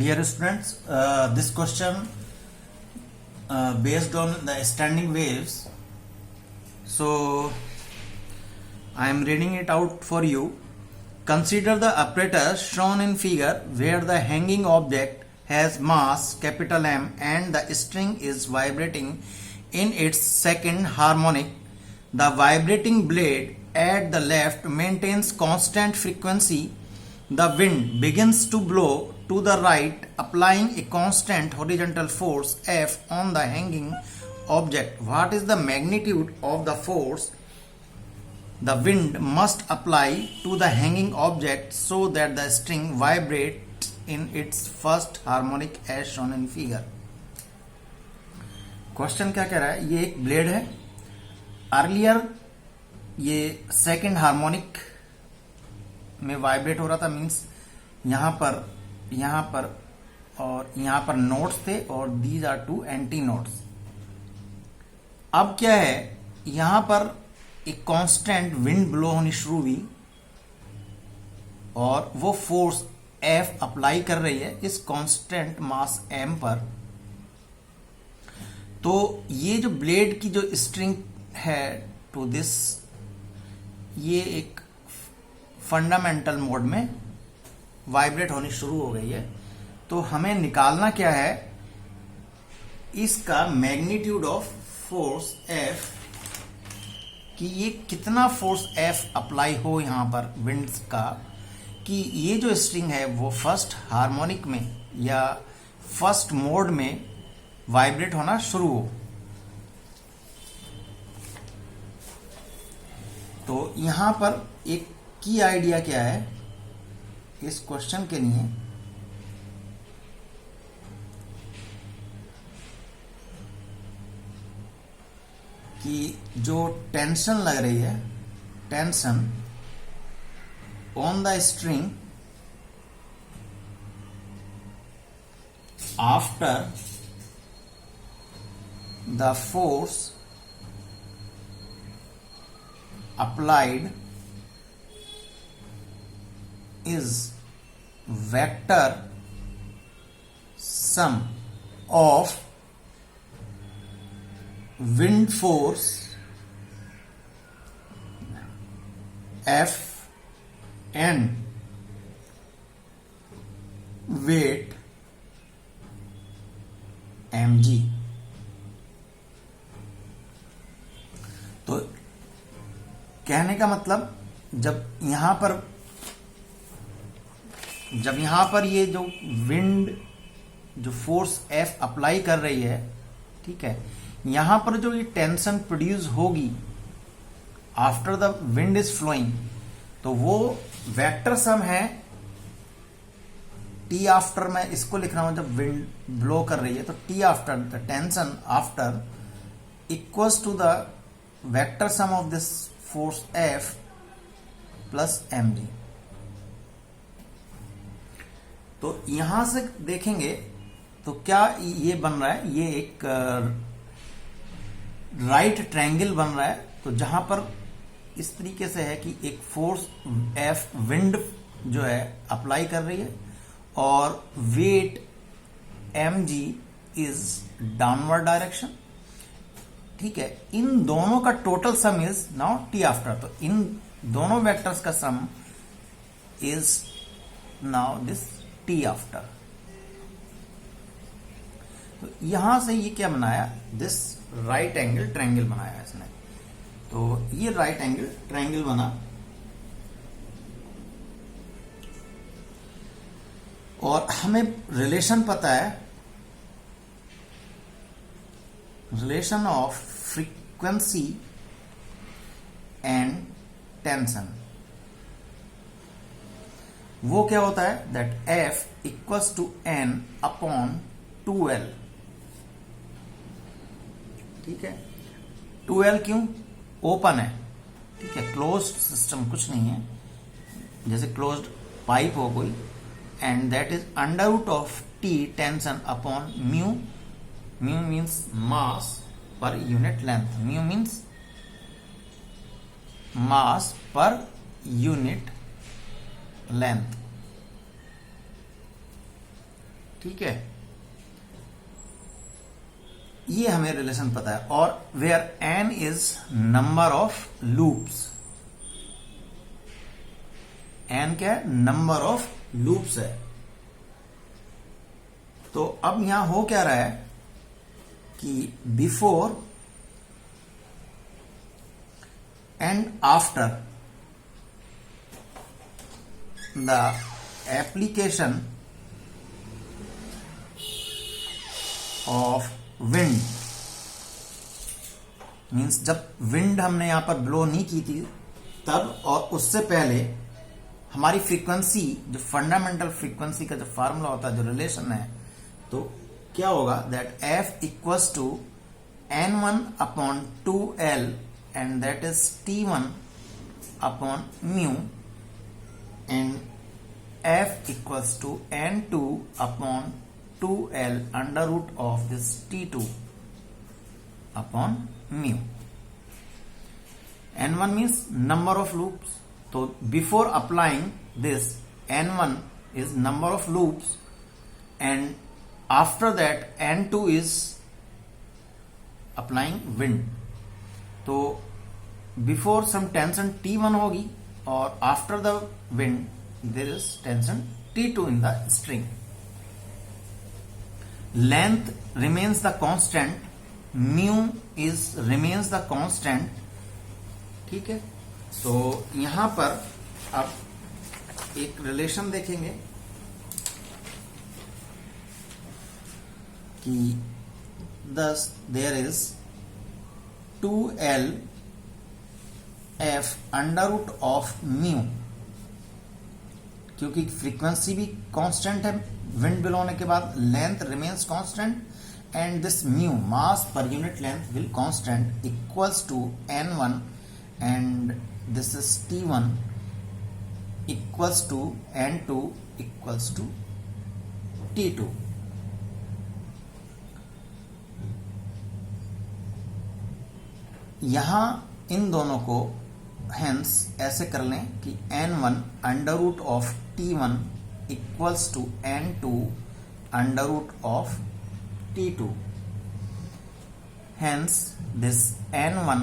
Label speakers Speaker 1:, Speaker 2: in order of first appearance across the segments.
Speaker 1: Dear students, this question based on the standing waves. So I am reading it out for you. Consider the apparatus shown in figure where the hanging object has mass capital M and the string is vibrating in its second harmonic. The vibrating blade at the left maintains constant frequency. The wind begins to blow to the right, applying a constant horizontal force F on the hanging object. What is the magnitude of the force the wind must apply to the hanging object so that the string vibrates in its first harmonic as shown in figure? Question क्या कह रहा है? ये एक blade है. Earlier ये second harmonic में vibrate हो रहा था, मींस यहां पर और यहां पर नोट्स थे और these are two anti notes. अब क्या है, यहां पर एक कांस्टेंट विंड ब्लो होनी शुरू हुई और वो फोर्स F अप्लाई कर रही है इस कांस्टेंट मास M पर. तो ये जो ब्लेड की जो स्ट्रिंग है टू दिस, ये एक फंडामेंटल मोड में वाइब्रेट होनी शुरू हो गई है. तो हमें निकालना क्या है, इसका मैग्नीट्यूड ऑफ फोर्स F, कि ये कितना फोर्स F अप्लाई हो यहां पर विंड्स का, कि ये जो स्ट्रिंग है वो फर्स्ट हार्मोनिक में या फर्स्ट मोड में वाइब्रेट होना शुरू हो. तो यहां पर एक की आइडिया क्या है इस क्वेश्चन के लिए, कि जो टेंशन लग रही है, tension on the string after the force applied is vector sum of wind force F and weight mg. तो कहने का मतलब, जब यहां पर ये जो विंड जो फोर्स F अप्लाई कर रही है, ठीक है, यहां पर जो ये टेंशन प्रोड्यूस होगी after the wind is flowing, तो वो वेक्टर सम है T आफ्टर. मैं इसको लिख रहा हूं जब विंड ब्लो कर रही है, तो T after the tension after equals to the vector sum of this force F plus mg. तो यहां से देखेंगे तो क्या ये बन रहा है, ये एक राइट ट्रायंगल बन रहा है. तो जहां पर इस तरीके से है कि एक फोर्स F विंड जो है अप्लाई कर रही है और weight mg is downward direction, ठीक है. इन दोनों का total sum is now T after. तो इन दोनों वेक्टर्स का sum is now this T after. तो यहां से ये क्या बनाया, दिस राइट एंगल ट्रायंगल बनाया इसने. तो ये राइट एंगल ट्रायंगल बना और हमें रिलेशन पता है, relation of frequency and tension. वो क्या होता है, that F equals to N upon 2L. ठीक है, 2L क्यों, ओपन है, ठीक है, क्लोज्ड सिस्टम कुछ नहीं है, जैसे क्लोज्ड पाइप हो कोई, and that is under root of T tension upon mu. Mu means mass per unit length, mu means mass per unit length. ठीक है, ये हमें रिलेशन पता है। और where n is number of loops, n क्या है, नंबर ऑफ लूप्स है। तो अब यहां हो क्या रहा है कि before and after the application of wind, means जब विंड हमने यहां पर ब्लो नहीं की थी तब, और उससे पहले हमारी फ्रीक्वेंसी, जो फंडामेंटल फ्रीक्वेंसी का जो फार्मूला होता है, जो रिलेशन है, तो क्या होगा, that f equals to n1 upon 2l and that is t1 upon mu, and f equals to n2 upon 2l under root of this t2 upon mu. n1 means number of loops, तो before applying this n1 is number of loops and after that n2 is applying wind. तो before some tension t1 होगी और after the wind there is tension t2 in the string. Length remains the constant, mu is remains the constant, ठीक है। तो यहां पर आप एक रिलेशन देखेंगे कि thus there is 2l f under root of mu, क्योंकि फ्रीक्वेंसी भी कांस्टेंट है विंड ब्लो होने के बाद, length remains constant and this mu mass per unit length will constant equals to n1 and this is t1 equals to n2 equals to t2। यहां इन दोनों को hence ऐसे कर लें कि n1 under root of t1 equals to n2 under root of t2। Hence this n1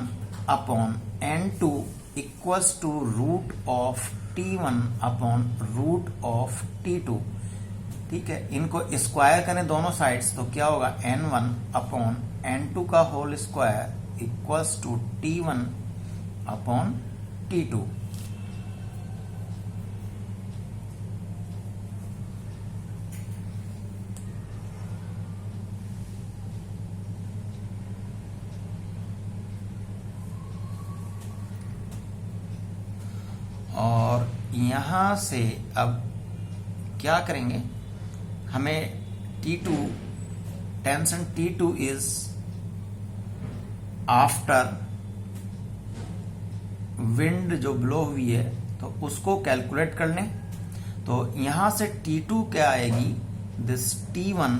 Speaker 1: upon n2 equals to root of t1 upon root of t2, ठीक है। इनको स्क्वायर करें दोनों साइड्स तो क्या होगा, n1 अपॉन n2 का whole square equals to t1 upon t2। और यहां से अब क्या करेंगे, हमें t2 tension t2 is after wind जो ब्लो हुई है, तो उसको कैलकुलेट कर लें। तो यहां से t2 क्या आएगी, this t1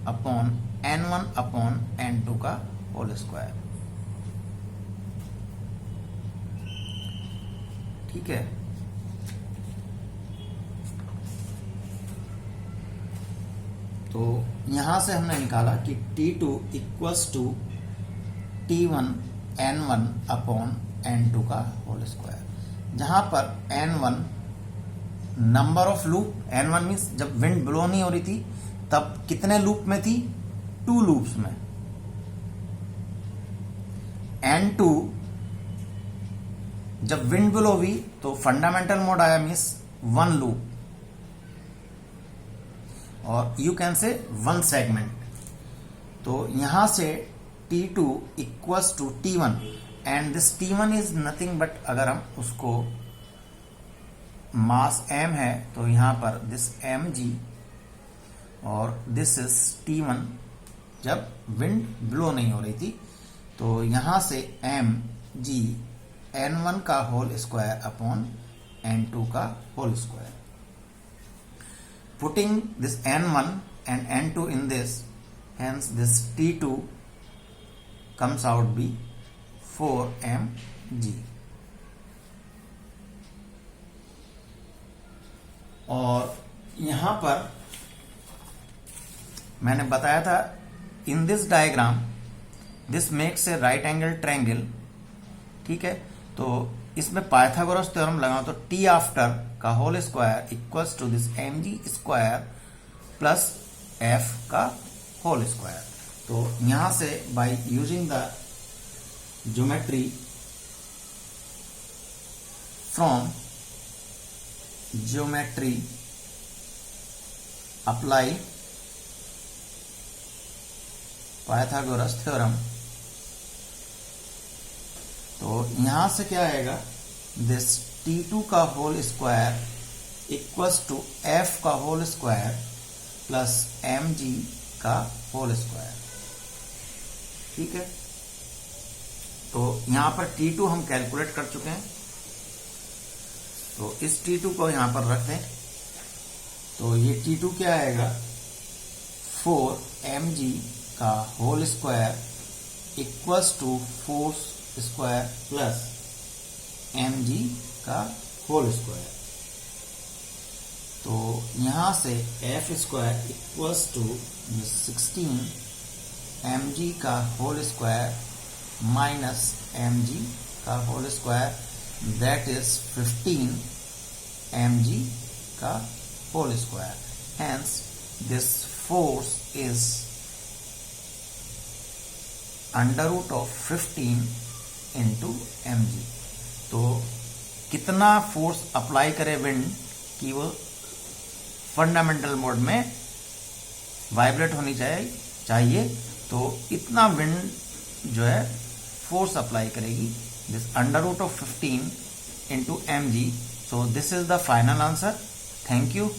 Speaker 1: upon n1 upon n2 का होल स्क्वायर, ठीक है। तो यहां से हमने निकाला कि t2 equals to t1 n1 upon n2 का होल स्क्वायर, जहां पर n1 number of loop, n1 means जब विंड ब्लो नहीं हो रही थी तब कितने लूप में थी, 2 लूप्स में। n2 जब विंड ब्लो हुई तो फंडामेंटल मोड आया, मीन्स 1 लूप, और यू कैन से 1 सेगमेंट। तो यहां से t2 equals to t1 and this t1 is nothing but, अगर हम उसको मास m है तो यहां पर दिस mg, और दिस इज t1 जब विंड ब्लो नहीं हो रही थी। तो यहां से mg n1 का होल स्क्वायर अपॉन n2 का whole square. Putting this n1 and n2 in this, hence this t2 comes out be 4mg। और यहां पर मैंने बताया था in this diagram this makes a right angle triangle, ठीक है। तो इसमें पाइथागोरस थ्योरम लगाओ तो टी आफ्टर का whole square equals to this m g square plus F का होल स्क्वायर। तो यहां से by using the geometry from geometry apply Pythagoras theorem, तो यहां से क्या आएगा, दिस T2 का whole square equals to F का होल स्क्वायर प्लस mg का होल स्क्वायर, ठीक है। तो यहां पर T2 हम कैलकुलेट कर चुके हैं, तो इस T2 को यहां पर रख दें। तो ये T2 क्या आएगा, 4mg का whole square equals to 4 square plus mg का होल स्क्वायर। तो यहां से F square equals to 16 mg का होल स्क्वायर माइनस mg का whole square, that is 15 mg का whole square. Hence this force is under root of 15 into mg। तो कितना force apply करे विंड कि वो फंडामेंटल मोड में वाइब्रेट होनी चाहिए, तो इतना विंड जो है फोर्स अप्लाई करेगी, this under root of 15 into mg। So this is the final answer. Thank you.